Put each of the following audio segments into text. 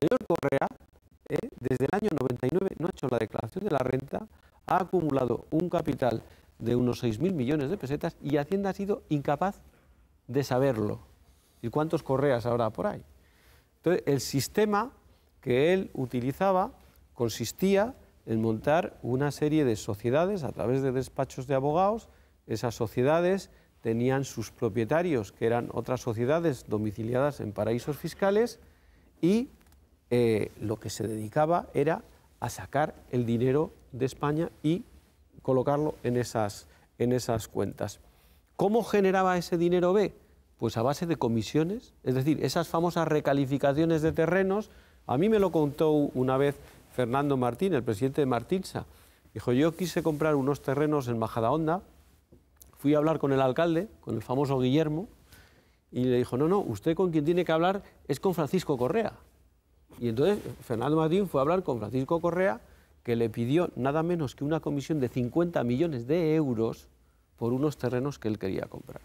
señor Correa, desde el año 99 no ha hecho la declaración de la renta, ha acumulado un capital de unos 6.000 millones de pesetas y Hacienda ha sido incapaz de saberlo. ¿Y cuántos Correas habrá por ahí? Entonces, el sistema que él utilizaba consistía en montar una serie de sociedades a través de despachos de abogados. Esas sociedades tenían sus propietarios, que eran otras sociedades domiciliadas en paraísos fiscales, y lo que se dedicaba era a sacar el dinero de España y colocarlo en esas cuentas. ¿Cómo generaba ese dinero B? Pues a base de comisiones, es decir, esas famosas recalificaciones de terrenos. A mí me lo contó una vez Fernando Martín, el presidente de Martinsa. Dijo, yo quise comprar unos terrenos en Majadahonda, fui a hablar con el alcalde, con el famoso Guillermo, y le dijo, no, usted con quien tiene que hablar es con Francisco Correa. Y entonces Fernando Martín fue a hablar con Francisco Correa, que le pidió nada menos que una comisión de 50 millones de euros por unos terrenos que él quería comprar.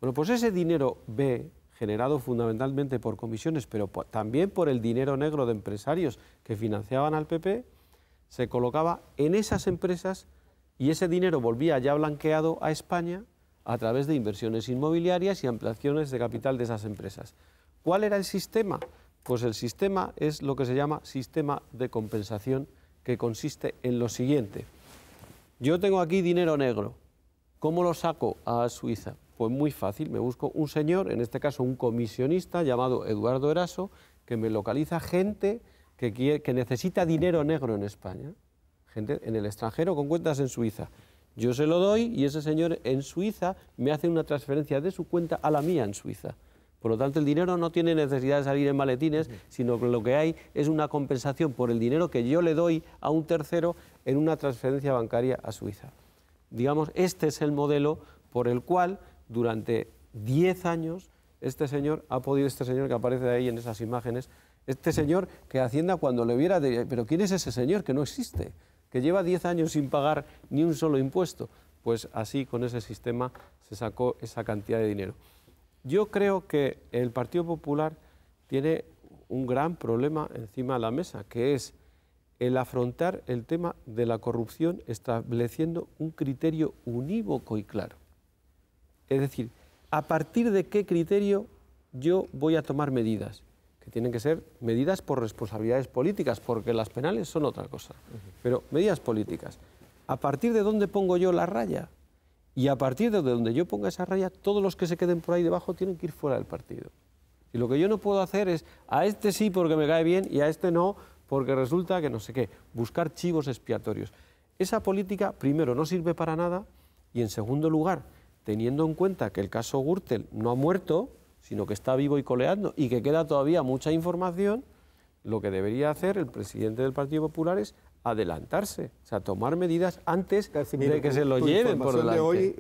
Bueno, pues ese dinero B, generado fundamentalmente por comisiones, pero también por el dinero negro de empresarios que financiaban al PP, se colocaba en esas empresas y ese dinero volvía ya blanqueado a España a través de inversiones inmobiliarias y ampliaciones de capital de esas empresas. ¿Cuál era el sistema? Pues el sistema es lo que se llama sistema de compensación, que consiste en lo siguiente. Yo tengo aquí dinero negro. ¿Cómo lo saco a Suiza? Pues muy fácil, me busco un señor, en este caso un comisionista llamado Eduardo Eraso, que me localiza gente que necesita dinero negro en España, gente en el extranjero con cuentas en Suiza. Yo se lo doy y ese señor en Suiza me hace una transferencia de su cuenta a la mía en Suiza. Por lo tanto, el dinero no tiene necesidad de salir en maletines, sino que lo que hay es una compensación por el dinero que yo le doy a un tercero en una transferencia bancaria a Suiza. Digamos, este es el modelo por el cual durante 10 años este señor que aparece ahí en esas imágenes, este señor que Hacienda cuando le viera, pero ¿quién es ese señor que no existe? Que lleva 10 años sin pagar ni un solo impuesto. Pues así, con ese sistema, se sacó esa cantidad de dinero. Yo creo que el Partido Popular tiene un gran problema encima de la mesa, que es el afrontar el tema de la corrupción estableciendo un criterio unívoco y claro. Es decir, ¿a partir de qué criterio yo voy a tomar medidas? Que tienen que ser medidas por responsabilidades políticas, porque las penales son otra cosa. Pero medidas políticas. ¿A partir de dónde pongo yo la raya? Y a partir de donde yo ponga esa raya, todos los que se queden por ahí debajo tienen que ir fuera del partido. Y lo que yo no puedo hacer es, a este sí porque me cae bien y a este no porque resulta que no sé qué, buscar chivos expiatorios. Esa política, primero, no sirve para nada y, en segundo lugar, teniendo en cuenta que el caso Gürtel no ha muerto, sino que está vivo y coleando y que queda todavía mucha información, lo que debería hacer el presidente del Partido Popular es adelantarse, o sea, tomar medidas antes de que se lo lleven por delante.